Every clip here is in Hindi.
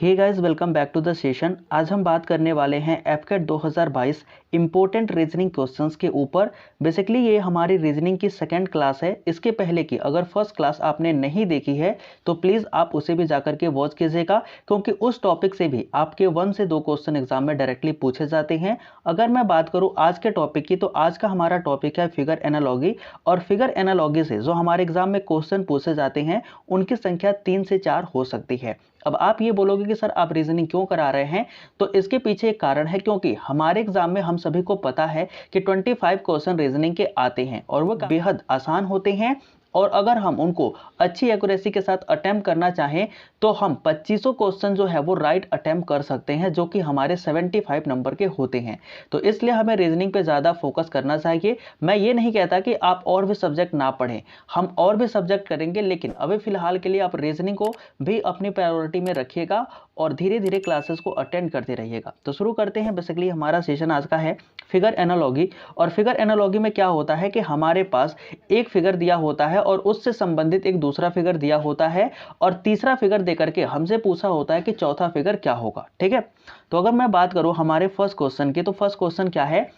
Hey guys, welcome back to the session. आज हम बात करने वाले हैं एफकेट 2022 इंपॉर्टेंट रीजनिंग क्वेश्चंस के ऊपर। बेसिकली ये हमारी रीजनिंग की सेकंड क्लास है। इसके पहले की अगर फर्स्ट क्लास आपने नहीं देखी है तो प्लीज़ आप उसे भी जाकर के वॉच कीजिएगा, क्योंकि उस टॉपिक से भी आपके 1 से 2 क्वेश्चन एग्जाम में डायरेक्टली पूछे जाते हैं। अगर मैं बात करूँ आज के टॉपिक की, तो आज का हमारा टॉपिक है फिगर एनालॉजी। और फिगर एनालॉजी से जो हमारे एग्जाम में क्वेश्चन पूछे जाते हैं उनकी संख्या 3 से 4 हो सकती है। अब आप ये बोलोगे कि सर आप रीजनिंग क्यों करा रहे हैं, तो इसके पीछे एक कारण है, क्योंकि हमारे एग्जाम में हम सभी को पता है कि 25 क्वेश्चन रीजनिंग के आते हैं और वो बेहद आसान होते हैं। और अगर हम उनको अच्छी एक्यूरेसी के साथ अटेम्प्ट करना चाहें तो हम 2500 क्वेश्चन जो है वो राइट अटेम्प्ट कर सकते हैं, जो कि हमारे 75 नंबर के होते हैं। तो इसलिए हमें रीजनिंग पे ज़्यादा फोकस करना चाहिए। मैं ये नहीं कहता कि आप और भी सब्जेक्ट ना पढ़ें, हम और भी सब्जेक्ट करेंगे, लेकिन अभी फिलहाल के लिए आप रीजनिंग को भी अपनी प्रायोरिटी में रखिएगा और धीरे धीरे क्लासेस को अटेंड करते रहिएगा। तो शुरू करते हैं। बेसिकली हमारा सेशन आज का है फिगर एनालॉजी। और फिगर एनालॉजी में क्या होता है कि हमारे पास एक फिगर दिया होता है और उससे संबंधित एक दूसरा फिगर दिया होता है, और तीसरा फिगर देकर के हमसे पूछा होता है कि चौथा फिगर क्या होगा। ठीक है, तो अगर मैं बात करूं हमारे फर्स्ट क्वेश्चन की, तो फर्स्ट क्वेश्चन क्या है।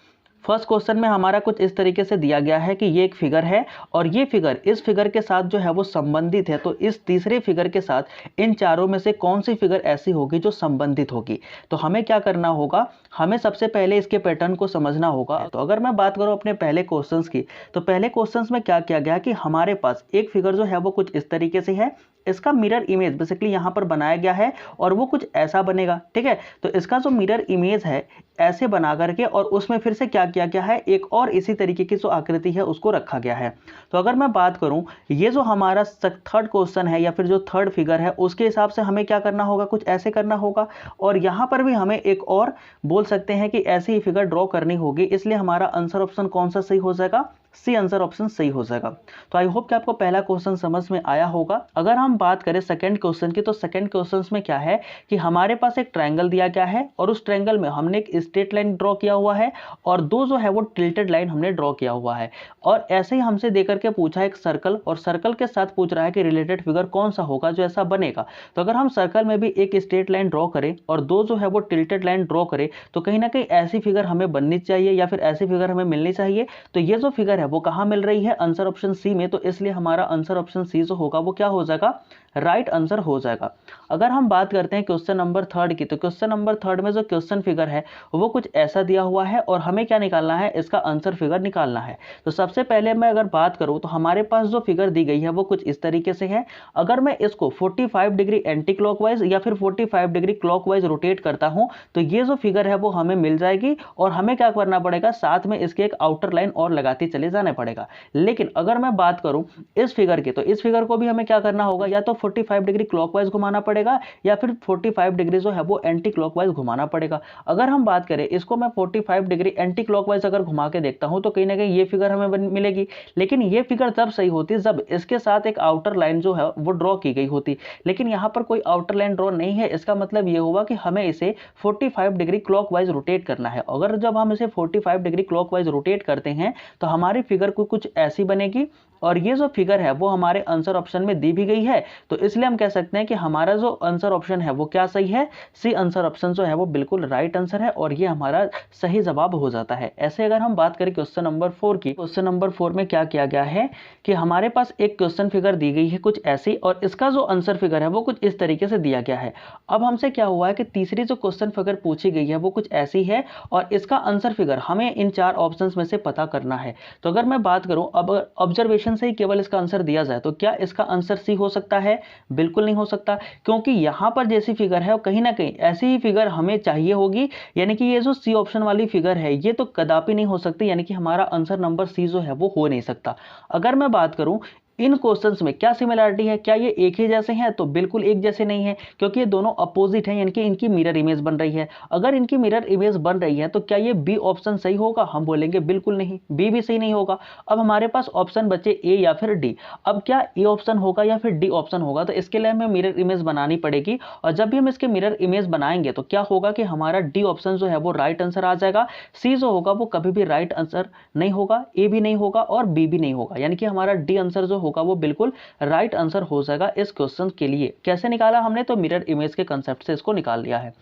फर्स्ट क्वेश्चन में हमारा कुछ इस तरीके से दिया गया है कि ये एक फिगर है और ये फिगर इस फिगर के साथ जो है वो संबंधित है। तो इस तीसरे फिगर के साथ इन चारों में से कौन सी फिगर ऐसी होगी जो संबंधित होगी। तो हमें क्या करना होगा, हमें सबसे पहले इसके पैटर्न को समझना होगा। तो अगर मैं बात करूं अपने पहले क्वेश्चंस की, तो पहले क्वेश्चंस में क्या किया गया कि हमारे पास एक फिगर जो है वो कुछ इस तरीके से है। इसका मिरर इमेज बेसिकली यहाँ पर बनाया गया है और वो कुछ ऐसा बनेगा। ठीक है, तो इसका जो मिरर इमेज है ऐसे बना करके और उसमें फिर से क्या किया गया है, एक और इसी तरीके की जो आकृति है उसको रखा गया है। तो अगर मैं बात करूं, ये जो हमारा थर्ड क्वेश्चन है या फिर जो थर्ड फिगर है, उसके हिसाब से हमें क्या करना होगा, कुछ ऐसे करना होगा। और यहाँ पर भी हमें एक और बोल सकते हैं कि ऐसी ही फिगर ड्रॉ करनी होगी। इसलिए हमारा आंसर ऑप्शन कौन सा सही हो जाएगा, सी आंसर ऑप्शन सही हो जाएगा। तो आई होप कि आपको पहला क्वेश्चन समझ में आया होगा। अगर हम बात करें सेकंड क्वेश्चन की, तो सेकंड क्वेश्चन में क्या है कि हमारे पास एक ट्रायंगल दिया गया है और उस ट्रायंगल में हमने एक स्ट्रेट लाइन ड्रॉ किया हुआ है और दो जो है वो टिल्टेड लाइन हमने ड्रॉ किया हुआ है। और ऐसे ही हमसे देकर के पूछा है एक सर्कल, और सर्कल के साथ पूछ रहा है कि रिलेटेड फिगर कौन सा होगा जो ऐसा बनेगा। तो अगर हम सर्कल में भी एक स्ट्रेट लाइन ड्रॉ करें और दो जो है वो टिल्टेड लाइन ड्रॉ करें, तो कहीं ना कहीं ऐसी फिगर हमें बननी चाहिए या फिर ऐसी फिगर हमें मिलनी चाहिए। तो ये जो फिगर है वो कहाँ मिल रही है, आंसर ऑप्शन सी में। तो इसलिए हमारा आंसर ऑप्शन सी जो होगा वो क्या हो जाएगा, राइट आंसर हो जाएगा। अगर हम बात करते हैं क्वेश्चन नंबर थर्ड की, तो क्वेश्चन नंबर थर्ड में जो क्वेश्चन फिगर है वो कुछ ऐसा दिया हुआ है और हमें क्या निकालना है, इसका आंसर फिगर निकालना है। तो सबसे पहले मैं अगर बात करूं तो हमारे पास जो फिगर दी गई है वो कुछ इस तरीके से है। अगर मैं इसको 45 डिग्री एंटी क्लॉकवाइज या फिर 45 डिग्री क्लॉकवाइज रोटेट करता हूं तो ये जो फिगर है वो हमें मिल जाएगी। और हमें क्या करना पड़ेगा, साथ में इसके एक आउटर लाइन और लगाते चले जाने पड़ेगा। लेकिन अगर मैं बात करूं इस फिगर की, तो इस फिगर को भी हमें क्या करना होगा, या तो 45 डिग्री क्लॉकवाइज घुमाना पड़ेगा या फिर 45 डिग्री जो है वो एंटी क्लॉकवाइज घुमाना पड़ेगा। अगर हम बात करें इसको मैं 45 डिग्री एंटी क्लॉकवाइज अगर घुमा के देखता हूं तो कहीं ना कहीं ये फिगर हमें मिलेगी। लेकिन ये फिगर तब सही होती जब इसके साथ एक आउटर लाइन जो है वो ड्रॉ की गई होती। लेकिन यहां पर कोई आउटर लाइन ड्रॉ नहीं है। इसका मतलब ये हुआ कि हमें इसे 45 डिग्री क्लॉकवाइज रोटेट करना है। अगर जब हम इसे 45 डिग्री क्लॉकवाइज रोटेट करते हैं तो हमारी फिगर को कुछ ऐसी बनेगी। और ये जो फिगर है वो हमारे आंसर ऑप्शन में दी भी गई है। तो इसलिए हम कह सकते हैं कि हमारा जो आंसर ऑप्शन है वो क्या सही है, सी आंसर ऑप्शन जो है वो बिल्कुल राइट आंसर है और ये हमारा सही जवाब हो जाता है। ऐसे अगर हम बात करें क्वेश्चन नंबर 4 की, क्वेश्चन नंबर 4 में क्या किया गया है कि हमारे पास एक क्वेश्चन फिगर दी गई है कुछ ऐसी, और इसका जो आंसर फिगर है वो कुछ इस तरीके से दिया गया है। अब हमसे क्या हुआ है कि तीसरी जो क्वेश्चन फिगर पूछी गई है वो कुछ ऐसी है और इसका आंसर फिगर हमें इन 4 ऑप्शन में से पता करना है। तो अगर मैं बात करूं, अब ऑब्जर्वेशन से ही केवल इसका आंसर दिया जाए तो क्या इसका आंसर सी हो सकता है, बिल्कुल नहीं हो सकता, क्योंकि यहां पर जैसी फिगर है कहीं ना कहीं ऐसी ही फिगर हमें चाहिए होगी। यानी कि ये जो सी ऑप्शन वाली फिगर है ये तो कदापि नहीं हो सकती, यानी कि हमारा आंसर नंबर सी जो है वो हो नहीं सकता। अगर मैं बात करूं इन क्वेश्चंस में क्या सिमिलरिटी है, क्या ये एक ही जैसे हैं, तो बिल्कुल एक जैसे नहीं है, क्योंकि ये दोनों अपोजिट हैं, यानी कि इनकी मिरर इमेज बन रही है। अगर इनकी मिरर इमेज बन रही है तो क्या ये बी ऑप्शन सही होगा, हम बोलेंगे बिल्कुल नहीं, बी भी सही नहीं होगा। अब हमारे पास ऑप्शन बचे ए या फिर डी। अब क्या ए ऑप्शन होगा या फिर डी ऑप्शन होगा, तो इसके लिए हमें मिरर इमेज बनानी पड़ेगी। और जब भी हम इसके मिरर इमेज बनाएंगे तो क्या होगा कि हमारा डी ऑप्शन जो है वो राइट आंसर आ जाएगा। सी जो होगा वो कभी भी राइट आंसर नहीं होगा, ए भी नहीं होगा और बी भी नहीं होगा, यानी कि हमारा डी आंसर जो होगा वो बिल्कुल राइट आंसर हो जाएगा इस क्वेश्चन के लिए। कैसे निकाला हमने, तो मिरर इमेज के कंसेप्ट से इसको निकाल लिया है।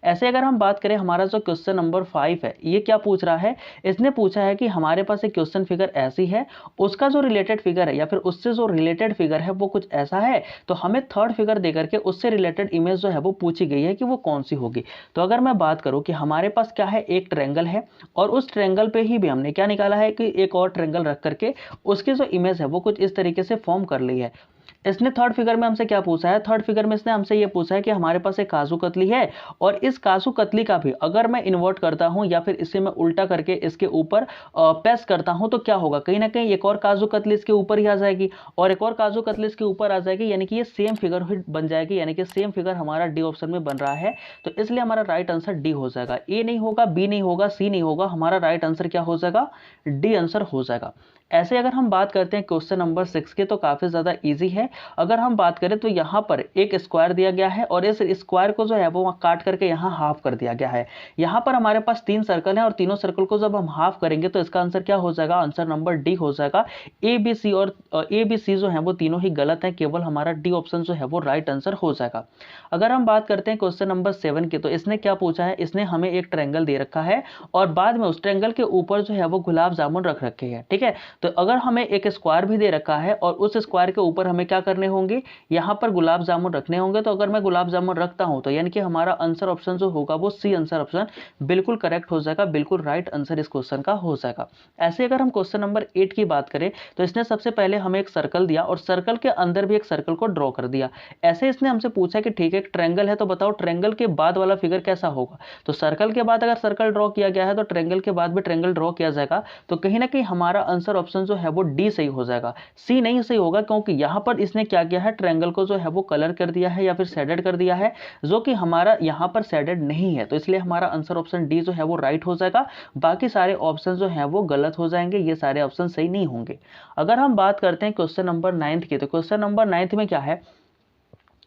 ऐसे अगर हम बात करें हमारा जो क्वेश्चन नंबर 5 है, ये क्या पूछ रहा है, इसने पूछा है कि हमारे पास एक क्वेश्चन फिगर ऐसी है, उसका जो रिलेटेड फिगर है या फिर उससे जो रिलेटेड फिगर है वो कुछ ऐसा है, तो हमें थर्ड फिगर देकर के उससे रिलेटेड इमेज जो है वो पूछी गई है कि वो कौन सी होगी। तो अगर मैं बात करूं कि हमारे पास क्या है, एक ट्रायंगल है और उस ट्रायंगल पे ही भी हमने क्या निकाला है कि एक और ट्रायंगल रख करके उसकी जो इमेज है वो कुछ इस तरीके से फॉर्म कर ली है। इसने थर्ड फिगर में हमसे क्या पूछा है, थर्ड फिगर में इसने हमसे ये पूछा है कि हमारे पास एक काजू कतली है और इस काजू कतली का भी अगर मैं इन्वर्ट करता हूं या फिर इसे मैं उल्टा करके इसके ऊपर प्रेस करता हूं तो क्या होगा, कहीं ना कहीं एक और काजू कतली इसके ऊपर ही आ जाएगी और एक और काजू कतली इसके ऊपर आ जाएगी, यानी कि ये सेम फिगर ही बन जाएगी, यानी कि सेम फिगर हमारा डी ऑप्शन में बन रहा है। तो इसलिए हमारा राइट आंसर डी हो जाएगा। ए नहीं होगा, बी नहीं होगा, सी नहीं होगा, हमारा राइट आंसर क्या हो जाएगा, डी आंसर हो जाएगा। ऐसे अगर हम बात करते हैं क्वेश्चन नंबर 6 के, तो काफी ज्यादा इजी है। अगर हम बात करें तो यहाँ पर एक स्क्वायर दिया गया है और इस स्क्वायर को जो है वो काट करके यहाँ हाफ कर दिया गया है। यहाँ पर हमारे पास 3 सर्कल है और तीनों सर्कल को जब हम हाफ करेंगे तो इसका आंसर क्या हो जाएगा, आंसर नंबर डी हो जाएगा। ए बी सी और ए बी सी जो है वो तीनों ही गलत है, केवल हमारा डी ऑप्शन जो है वो राइट आंसर हो जाएगा। अगर हम बात करते हैं क्वेश्चन नंबर 7 की, तो इसने क्या पूछा है, इसने हमें एक ट्रायंगल दे रखा है और बाद में उस ट्रायंगल के ऊपर जो है वो गुलाब जामुन रख रखे हैं, ठीक है। तो अगर हमें एक स्क्वायर भी दे रखा है और उस स्क्वायर के ऊपर हमें क्या करने होंगे, यहाँ पर गुलाब जामुन रखने होंगे, तो अगर मैं गुलाब जामुन रखता हूं तो यानी कि हमारा आंसर ऑप्शन जो होगा वो सी आंसर ऑप्शन बिल्कुल करेक्ट हो जाएगा, बिल्कुल राइट आंसर इस क्वेश्चन का हो जाएगा। ऐसे अगर हम क्वेश्चन नंबर 8 की बात करें तो इसने सबसे पहले हमें एक सर्कल दिया और सर्कल के अंदर भी एक सर्कल को ड्रॉ कर दिया। ऐसे इसने हमसे पूछा कि ठीक है एक ट्रायंगल है, तो बताओ ट्रायंगल के बाद वाला फिगर कैसा होगा। तो सर्कल के बाद अगर सर्कल ड्रॉ किया गया है तो ट्रायंगल के बाद भी ट्रायंगल ड्रॉ किया जाएगा, तो कहीं ना कहीं हमारा आंसर ऑप्शन जो है वो डी सही हो जाएगा, सी नहीं सही होगा, क्योंकि यहां पर इसने क्या किया है, ट्रायंगल को जो है वो कलर कर दिया है या फिर शेडेड कर दिया है, जो कि हमारा यहां पर शेडेड नहीं है। तो इसलिए हमारा आंसर ऑप्शन डी जो है वो राइट हो जाएगा, बाकी सारे ऑप्शन जो है वो गलत हो जाएंगे, ये सारे ऑप्शन सही नहीं होंगे। अगर हम बात करते हैं क्वेश्चन नंबर 9 की, तो क्वेश्चन नंबर 9 में क्या है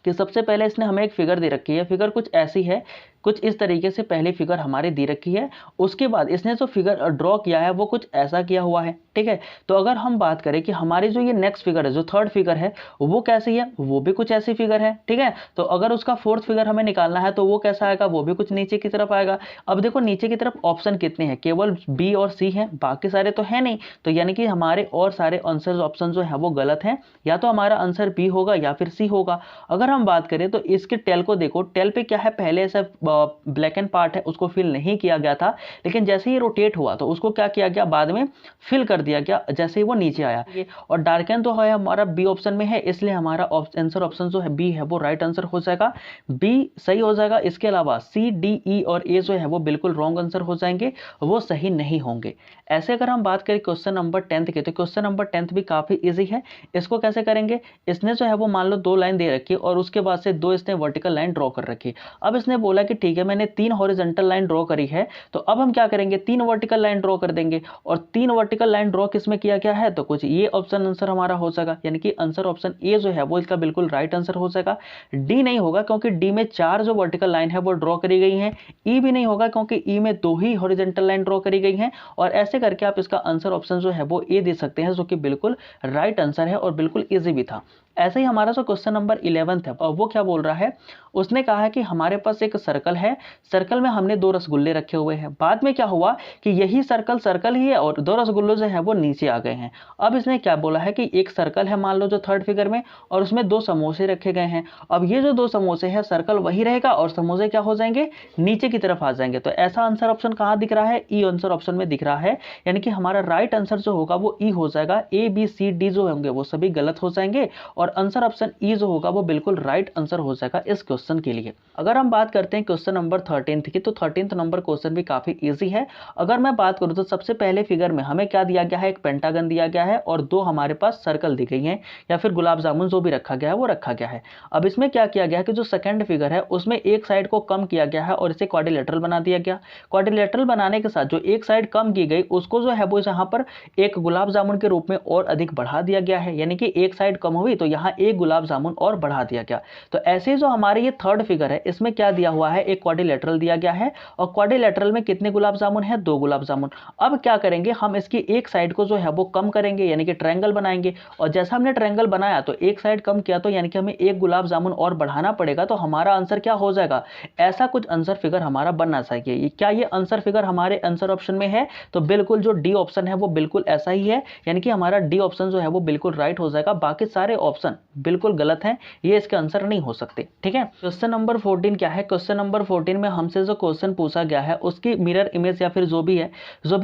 कि सबसे पहले इसने हमें एक फिगर दे रखी है, फिगर कुछ ऐसी है, कुछ इस तरीके से पहली फिगर हमारी दे रखी है। उसके बाद इसने जो फिगर ड्रॉ किया है वो कुछ ऐसा किया हुआ है, ठीक है। तो अगर हम बात करें कि हमारी जो ये नेक्स्ट फिगर है, जो थर्ड फिगर है, वो कैसी है, वो भी कुछ ऐसी फिगर है, ठीक है। तो अगर उसका फोर्थ फिगर हमें निकालना है तो वो कैसा आएगा, वो भी कुछ नीचे की तरफ आएगा। अब देखो नीचे की तरफ ऑप्शन कितने हैं, केवल बी और सी है, बाकी सारे तो है नहीं, तो यानी कि हमारे और सारे आंसर ऑप्शन जो है वो गलत हैं, या तो हमारा आंसर बी होगा या फिर सी होगा। अगर हम बात करें तो इसके टेल को देखो, टेल पे क्या है, पहले ऐसा ब्लैक एंड पार्ट है उसको फिल नहीं किया गया था, लेकिन जैसे ही रोटेट हुआ तो उसको क्या किया गया, बाद में फिल कर दिया गया जैसे ही वो नीचे आया। और डार्कन तो है हमारा बी ऑप्शन में है, इसलिए हमारा आंसर ऑप्शन जो है बी है वो राइट आंसर हो जाएगा, बी सही हो जाएगा। इसके अलावा सी डी ई और ए जो है वो बिल्कुल रॉन्ग आंसर हो जाएंगे, वो सही नहीं होंगे। ऐसे अगर हम बात करें क्वेश्चन नंबर 10 के, तो क्वेश्चन नंबर 10 भी काफी इजी है। इसको कैसे करेंगे, इसने जो है वो मान लो 2 लाइन दे रखी है और उसके बाद से 2 इसने वर्टिकल लाइन ड्रॉ कर रखी। अब इसने बोला कि ठीक है मैंने 3 हॉरिजॉन्टल लाइन ड्रॉ करी है, तो अब हम क्या करेंगे, 3 वर्टिकल लाइन ड्रॉ कर देंगे। और 3 वर्टिकल लाइन ड्रॉ किसमें किया गया है, तो कुछ ये ऑप्शन आंसर हमारा हो जाएगा, यानी कि आंसर ऑप्शन ए जो है वो इसका बिल्कुल राइट आंसर हो जाएगा। डी नहीं होगा क्योंकि डी में 4 जो वर्टिकल लाइन है वो ड्रॉ करी गई है। ई भी नहीं होगा क्योंकि ई में 2 ही हॉरिजॉन्टल लाइन ड्रॉ करी गई है। और ऐसे करके आप इसका आंसर ऑप्शन जो है वो ए दे सकते हैं, जो कि बिल्कुल राइट आंसर है और बिल्कुल इजी भी था। ऐसे ही हमारा जो क्वेश्चन नंबर 11 है, और वो क्या बोल रहा है, उसने कहा है कि हमारे पास एक सर्कल है, सर्कल में हमने 2 रसगुल्ले रखे हुए हैं, बाद में क्या हुआ कि यही सर्कल सर्कल ही है और 2 रसगुल्ले जो है वो नीचे आ गए हैं। अब इसने क्या बोला है कि एक सर्कल है मान लो जो थर्ड फिगर में, और उसमें 2 समोसे रखे गए हैं। अब ये जो 2 समोसे हैं, सर्कल वही रहेगा और समोसे क्या हो जाएंगे, नीचे की तरफ आ जाएंगे। तो ऐसा आंसर ऑप्शन कहां दिख रहा है, ई आंसर ऑप्शन में दिख रहा है, यानी कि हमारा राइट आंसर जो होगा वो ई हो जाएगा। ए बी सी डी जो होंगे वो सभी गलत हो जाएंगे और आंसर ऑप्शन ई जो होगा वो बिल्कुल राइट आंसर हो जाएगा इस क्वेश्चन के लिए। अगर हम बात करते हैं क्वेश्चन नंबर 13 की, तो 13 नंबर क्वेश्चन भी काफी इजी है। अगर मैं बात करूं तो सबसे पहले फिगर में हमें क्या दिया गया है, एक पेंटागन दिया गया है और 2 हमारे पास सर्कल दी गई हैं, या फिर गुलाब जामुन जो भी रखा गया है वो रखा गया है। अब इसमें क्या किया गया है कि जो सेकंड फिगर है उसमें एक साइड को कम किया गया है और इसे क्वाड्रिलेटरल बना दिया गया। क्वाड्रिलेटरल बनाने के साथ जो एक साइड कम की गई उसको जो है वो यहाँ पर एक गुलाब जामुन के रूप में और अधिक बढ़ा दिया गया है, यानी कि एक साइड कम हुई तो यहाँ एक गुलाब जामुन और बढ़ा दिया गया। तो ऐसे जो हमारे ये थर्ड फिगर है इसमें क्या दिया हुआ है, एक क्वाड्रिलेटरल दिया गया है और क्वाड्रिलेटरल में कितने गुलाब जामुन है, 2 गुलाब जामुन। अब क्या करेंगे, हम इसकी एक साइड को जो है वो कम करेंगे, यानी कि ट्रायंगल बनाएंगे, और जैसा हमने ट्रायंगल बनाया तो एक साइड कम किया तो यानी कि हमें एक गुलाब जामुन और बढ़ाना पड़ेगा, तो हमारा आंसर क्या हो जाएगा, ऐसा कुछ आंसर फिगर हमारा बनना चाहिए। क्या ये आंसर फिगर हमारे आंसर ऑप्शन में है, तो बिल्कुल जो डी ऑप्शन है वो बिल्कुल ऐसा ही है, यानी कि हमारा डी ऑप्शन जो है वो बिल्कुल राइट हो जाएगा, बाकी सारे ऑप्शन बिल्कुल गलत हैं, ये इसके आंसर नहीं हो सकते। ठीक है, क्वेश्चन नंबर 14 क्या है, क्वेश्चन नंबर 14 में हमसे जो क्वेश्चन पूछा गया है उसकी मिरर इमेज या फिर जो भी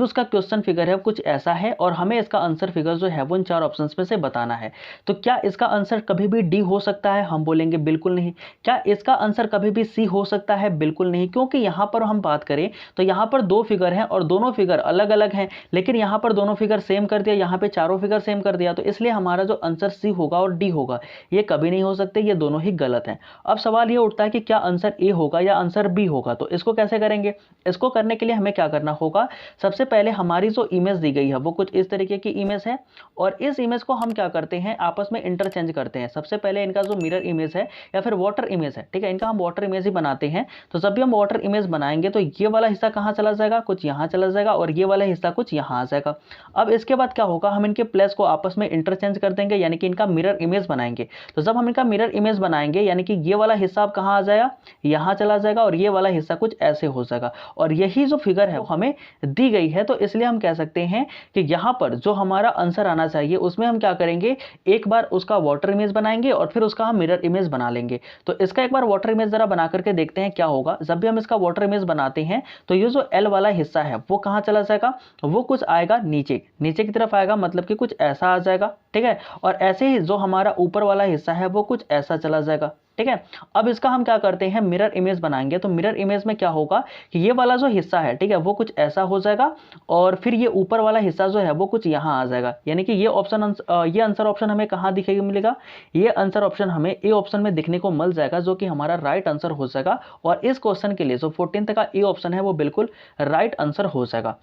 उसका क्वेश्चन फिगर है कुछ ऐसा है, और हमें इसका आंसर फिगर जो है वो इन 4 ऑप्शंस में से बताना है। तो क्या इसका आंसर कभी भी डी हो सकता है, हम बोलेंगे बिल्कुल नहीं। क्या इसका आंसर कभी भी सी हो सकता है, बिल्कुल नहीं, क्योंकि यहां पर हम बात करें तो यहां पर 2 फिगर हैं और दोनों फिगर अलग अलग हैं, लेकिन यहां पर दोनों फिगर सेम कर दिया, यहां पे चारों फिगर सेम कर दिया, तो इसलिए हमारा जो आंसर सी होगा और डी होगा ये कभी नहीं हो सकते, ये दोनों ही गलत हैं। अब सवाल ये उठता है कि क्या आंसर ए होगा या आंसर बी होगा, तो इसको कैसे करेंगे, इसको करने के लिए हमें क्या करना होगा, सबसे पहले हमारी जो इमेज दी गई है वो कुछ इस तरीके की इमेज है, और इस इमेज को हम क्या करते हैं, आपस में इंटरचेंज करते हैं। सबसे पहले इनका जो मिरर इमेज है या फिर वाटर इमेज है, ठीक है, इनका हम वाटर इमेज ही बनाते हैं। तो जब भी हम वाटर इमेज बनाएंगे तो ये वाला हिस्सा कहां चला जाएगा, कुछ यहां चला जाएगा, और ये वाला हिस्सा कुछ यहां आ जाएगा। अब इसके बाद क्या होगा, हम इनके प्लेस को आपस में इंटरचेंज कर देंगे, यानी कि इनका मिरर इमेज बनाएंगे। तो जब हम इनका मिरर इमेज बनाएंगे यानी कि ये वाला हिस्सा अब कहां आ जाएगा, यहां चला जाएगा, और ये वाला हिस्सा कुछ ऐसे हो जाएगा, और यही जो फिगर है वो हमें दी गई है। तो इसलिए हम कह सकते हैं कि यहां पर जो हमारा आंसर आना चाहिए उसमें हम क्या करेंगे, एक बार उसका वाटर इमेज बनाएंगे और फिर उसका हम मिरर इमेज बना लेंगे। तो इसका एक बार वाटर इमेज जरा बना करके देखते हैं क्या होगा। जब भी हम इसका वाटर इमेज बनाते हैं तो ये जो एल वाला हिस्सा है वो कहां चला जाएगा, वो कुछ आएगा नीचे, नीचे की तरफ आएगा, मतलब कि कुछ ऐसा आ जाएगा, ठीक है, और ऐसे ही जो हमारा ऊपर वाला हिस्सा है वो कुछ ऐसा चला जाएगा, ठीक है। अब इसका हम क्या करते हैं, मिरर इमेज बनाएंगे। तो मिरर इमेज में क्या होगा कि ये वाला जो हिस्सा है, ठीक है, वो कुछ ऐसा हो जाएगा, और फिर ये ऊपर वाला हिस्सा जो है वो कुछ यहां आ जाएगा, यानी कि ये ऑप्शन, ये आंसर ऑप्शन हमें कहां दिखेगा, मिलेगा, ये आंसर ऑप्शन हमें ए ऑप्शन में दिखने को मिल जाएगा, जो कि हमारा राइट आंसर हो जाएगा। और इस क्वेश्चन के लिए जो 14th का ए ऑप्शन है वो बिल्कुल राइट आंसर हो जाएगा।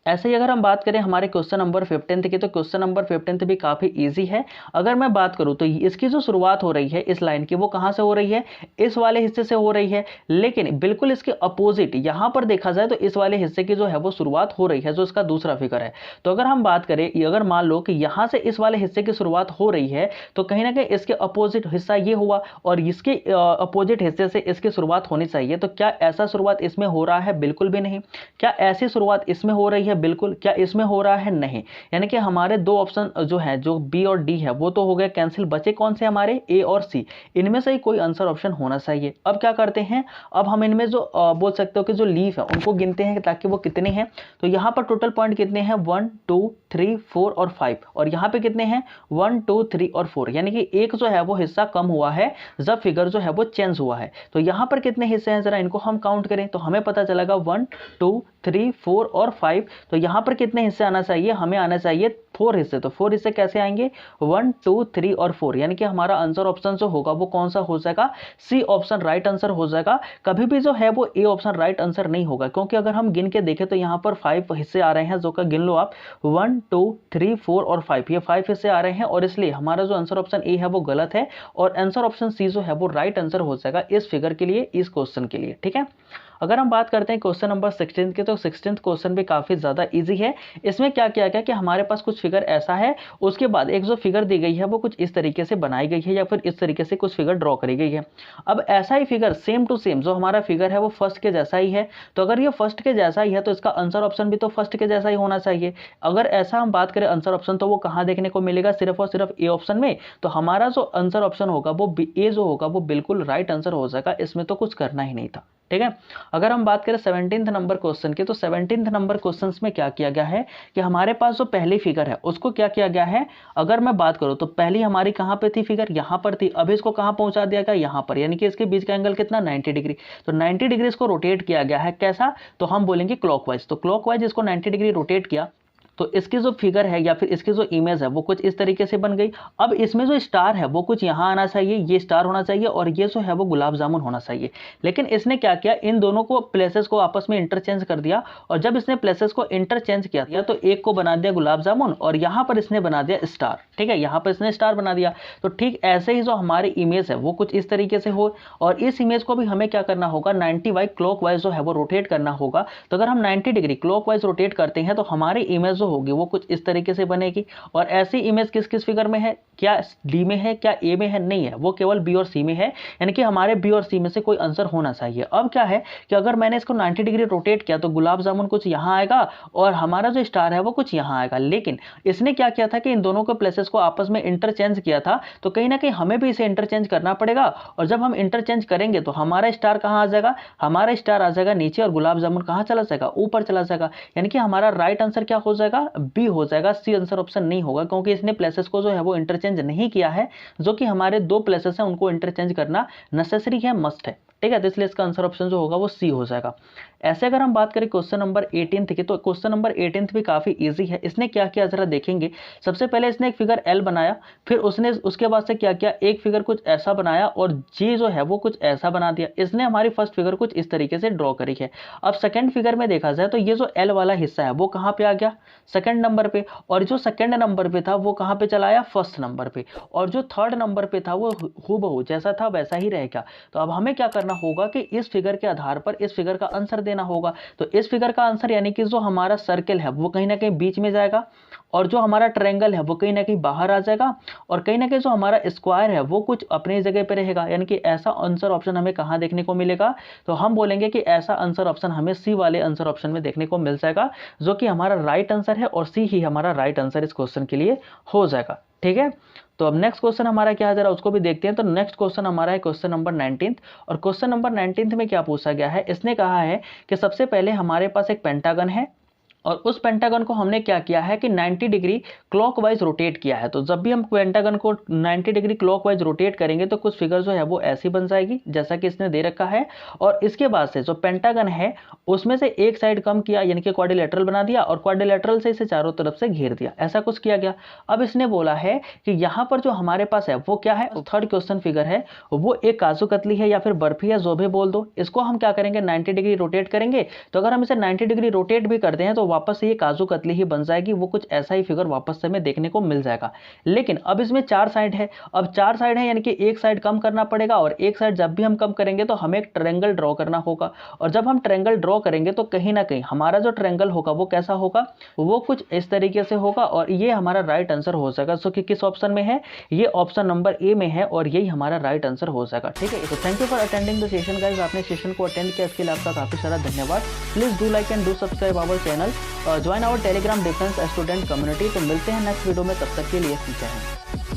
ऐसे ही अगर हम बात करें हमारे क्वेश्चन नंबर 15 की, तो क्वेश्चन नंबर 15 भी काफी इजी है। अगर मैं बात करूं तो इसकी जो शुरुआत हो रही है इस लाइन की, वो कहां से हो रही है, इस वाले हिस्से से हो रही है, लेकिन बिल्कुल इसके अपोजिट यहां पर देखा जाए तो इस वाले हिस्से की जो है वो शुरुआत हो रही है, जो इसका दूसरा फिगर है। तो अगर हम बात करें, अगर मान लो कि यहां से इस वाले हिस्से की शुरुआत हो रही है, तो कहीं ना कहीं इसके अपोजिट हिस्सा ये हुआ, और इसके अपोजिट हिस्से से इसकी शुरुआत होनी चाहिए। तो क्या ऐसा शुरुआत इसमें हो रहा है, बिल्कुल भी नहीं। क्या ऐसी शुरुआत इसमें हो रही है, बिल्कुल। क्या इसमें हो रहा है, नहीं। यानी कि हमारे 2 ऑप्शन जो है, जो बी और डी है, वो तो हो गए कैंसिल, बचे कौन से हमारे, ए और सी। इनमें से ही कोई आंसर ऑप्शन होना चाहिए। अब क्या करते हैं, अब हम इनमें जो बोल सकते हो कि जो लीफ है उनको गिनते हैं ताकि वो कितने हैं। तो यहां पर टोटल पॉइंट कितने हैं, 1 2 3 4 और 5, और यहां पे कितने हैं, 1 2 3 और 4, यानी कि एक जो है वो हिस्सा कम हुआ है जब फिगर जो है वो चेंज हुआ है। तो यहां पर कितने हिस्से हैं, जरा इनको हम काउंट करें तो हमें पता चलेगा 1 2 3 4 और 5। तो यहां पर कितने हिस्से आना चाहिए, हमें आना चाहिए 4 हिस्से। तो 4 हिस्से कैसे आएंगे, 1 2 3 और 4, यानी कि हमारा आंसर ऑप्शन जो होगा वो कौन सा हो जाएगा, सी ऑप्शन राइट आंसर हो जाएगा। कभी भी जो है वो ए ऑप्शन राइट आंसर नहीं होगा, क्योंकि अगर हम गिन के देखें तो यहां पर 5 हिस्से आ रहे हैं, जो का गिन लो आप, 1 2 3 4 और 5, ये 5 हिस्से आ रहे हैं, और इसलिए हमारा जो आंसर ऑप्शन ए है वो गलत है, और आंसर ऑप्शन सी जो है वो राइट आंसर हो जाएगा इस फिगर के लिए, इस क्वेश्चन के लिए, ठीक है। अगर हम बात करते हैं क्वेश्चन नंबर 16 की, तो 16th क्वेश्चन भी काफी ज्यादा इजी है। इसमें क्या किया गया कि हमारे पास कुछ फिगर ऐसा है, उसके बाद एक जो फिगर दी गई है वो कुछ इस तरीके से बनाई गई है, या फिर इस तरीके से कुछ फिगर ड्रॉ करी गई है। अब ऐसा ही फिगर सेम टू सेम जो हमारा फिगर है वो फर्स्ट के जैसा ही है। तो अगर ये फर्स्ट के जैसा ही है तो इसका आंसर ऑप्शन भी तो फर्स्ट के जैसा ही होना चाहिए। अगर ऐसा हम बात करें आंसर ऑप्शन, तो वो कहां देखने को मिलेगा, सिर्फ और सिर्फ ए ऑप्शन में। तो हमारा जो आंसर ऑप्शन होगा वो ए जो होगा वो बिल्कुल राइट आंसर हो जाएगा, इसमें तो कुछ करना ही नहीं था, ठीक है। अगर हम बात करें 17th नंबर क्वेश्चन की, तो 17th नंबर क्वेश्चंस में क्या किया गया है कि हमारे पास जो पहली फिगर है उसको क्या किया गया है, अगर मैं बात करूं तो पहली हमारी कहां पे थी फिगर, यहां पर थी। अब इसको कहां पहुंचा दिया गया, यहां पर, यानी कि इसके बीच का एंगल कितना, 90 डिग्री। तो 90 डिग्री इसको रोटेट किया गया है, कैसा, तो हम बोलेंगे क्लॉकवाइज। तो क्लॉकवाइज इसको 90 डिग्री रोटेट किया, तो इसकी जो फिगर है या फिर इसकी जो इमेज है वो कुछ इस तरीके से बन गई। अब इसमें जो स्टार है वो कुछ यहाँ आना चाहिए, ये स्टार होना चाहिए और ये जो है वो गुलाब जामुन होना चाहिए। लेकिन इसने क्या किया, इन दोनों को प्लेसेस को आपस में इंटरचेंज कर दिया, और जब इसने प्लेसेस को इंटरचेंज किया तो एक को बना दिया गुलाब जामुन और यहाँ पर इसने बना दिया स्टार। ठीक है, यहाँ पर इसने स्टार बना दिया। तो ठीक ऐसे ही जो हमारी इमेज है वो कुछ इस तरीके से हो, और इस इमेज को भी हमें क्या करना होगा, 90 वाई क्लॉकवाइज जो है वो रोटेट करना होगा। तो अगर हम 90 डिग्री क्लॉकवाइज रोटेट करते हैं तो हमारी इमेज जो होगी वो कुछ इस तरीके से बनेगी। और ऐसी इमेज किस किस फिगर में है, क्या डी में है, क्या ए में है, नहीं है, वो केवल बी और सी में है, यानी कि हमारे बी और सी में से कोई आंसर होना चाहिए। अब क्या है कि अगर मैंने इसको 90 डिग्री रोटेट किया तो गुलाब जामुन कुछ यहाँ आएगा और हमारा जो स्टार है वो कुछ यहाँ आएगा। लेकिन इसने क्या किया था कि इन दोनों के प्लेसेस को आपस में इंटरचेंज किया था, तो कहीं ना कहीं हमें भी इसे इंटरचेंज करना पड़ेगा। और जब हम इंटरचेंज करेंगे तो हमारा स्टार कहाँ आ जाएगा, हमारा स्टार आ जाएगा नीचे और गुलाब जामुन कहाँ चला जाएगा, ऊपर चला जाएगा। यानी कि हमारा राइट आंसर क्या हो जाएगा, बी हो जाएगा, सी आंसर ऑप्शन नहीं होगा, क्योंकि इसने प्लेसेस को जो है वो इंटरचेंज नहीं किया है। जो कि हमारे दो प्लेसेस हैं उनको इंटरचेंज करना नेसेसरी है, मस्ट है। ठीक है, तो इसलिए इसका आंसर ऑप्शन जो होगा वो सी हो जाएगा। ऐसे अगर हम बात करें क्वेश्चन नंबर 18 की, तो क्वेश्चन नंबर 18 भी काफी इजी है। इसने क्या किया जरा देखेंगे। सबसे पहले इसने एक फिगर एल बनाया, फिर उसने उसके बाद से क्या किया, एक फिगर कुछ ऐसा बनाया और जी जो है वो कुछ ऐसा बना दिया। इसने हमारी फर्स्ट फिगर कुछ इस तरीके से ड्रॉ करी है। अब सेकंड फिगर में देखा जाए तो ये जो एल वाला हिस्सा है वो कहाँ पे आ गया, सेकंड नंबर पे, और जो सेकंड नंबर पे था वो कहाँ पे चला आया, फर्स्ट नंबर पे, और जो थर्ड नंबर पे था वो हूबहू जैसा था वैसा ही रहेगा। तो अब हमें क्या करना होगा कि इस फिगर के आधार पर इस फिगर का आंसर देना होगा। तो इस फिगर का आंसर यानी कि जो हमारा सर्कल है वो कहीं ना कहीं बीच में जाएगा, और जो हमारा ट्रायंगल है वो कहीं ना कहीं बाहर आ जाएगा, और कहीं ना कहीं जो हमारा स्क्वायर है वो कुछ अपनी जगह पे रहेगा। यानी कि ऐसा आंसर ऑप्शन हमें कहाँ देखने को मिलेगा, तो हम बोलेंगे कि ऐसा आंसर ऑप्शन हमें सी वाले आंसर ऑप्शन में देखने को मिल जाएगा, जो कि हमारा राइट आंसर है, और सी ही हमारा राइट आंसर इस क्वेश्चन के लिए हो जाएगा। ठीक है, तो अब नेक्स्ट क्वेश्चन हमारा क्या है जरा उसको भी देखते हैं। तो नेक्स्ट क्वेश्चन हमारा है क्वेश्चन नंबर 19, और क्वेश्चन नंबर 19 में क्या पूछा गया है, इसने कहा है कि सबसे पहले हमारे पास एक पेंटागन है, और उस पेंटागन को हमने क्या किया है कि 90 डिग्री क्लॉकवाइज रोटेट किया है। तो जब भी हम पेंटागन को 90 डिग्री क्लॉकवाइज रोटेट करेंगे तो कुछ फिगर जो है वो ऐसी बन जाएगी जैसा कि इसने दे रखा है। और इसके बाद से जो पेंटागन है उसमें से एक साइड कम किया, यानी कि क्वाड्रिलेटरल बना दिया, और क्वाड्रिलेटरल से इसे चारों तरफ से घेर दिया, ऐसा कुछ किया गया। अब इसने बोला है कि यहाँ पर जो हमारे पास है वो क्या है, थर्ड क्वेश्चन फिगर है वो एक काजू कतली है या फिर बर्फी या जो भी बोल दो। इसको हम क्या करेंगे, 90 डिग्री रोटेट करेंगे। तो अगर हम इसे 90 डिग्री रोटेट भी करते हैं तो वापस से ये काजू कतली ही बन जाएगी, वो कुछ ऐसा ही फिगर वापस से हमें देखने को मिल जाएगा। लेकिन अब इसमें चार साइड है, अब चार साइड है यानी कि एक साइड कम करना पड़ेगा, और एक साइड जब भी हम कम करेंगे तो हमें एक ट्रायंगल ड्रॉ करना होगा। और जब हम ट्रायंगल ड्रॉ करेंगे तो कहीं ना कहीं हमारा जो ट्रायंगल होगा वो कैसा होगा, वो कुछ इस तरीके से होगा, और ये हमारा राइट आंसर हो जाएगा। सो कि किस ऑप्शन में है, ये ऑप्शन नंबर ए में है, और यही हमारा राइट आंसर हो जाएगा। ठीक है, तो thank you for attending the session guys. आपने सेशन को अटेंड किया इसके लिए आपका काफी सारा धन्यवाद। Please do like and do subscribe our channel, join our Telegram defence student community. तो मिलते हैं नेक्स्ट वीडियो में, तब तक के लिए जय हिंद।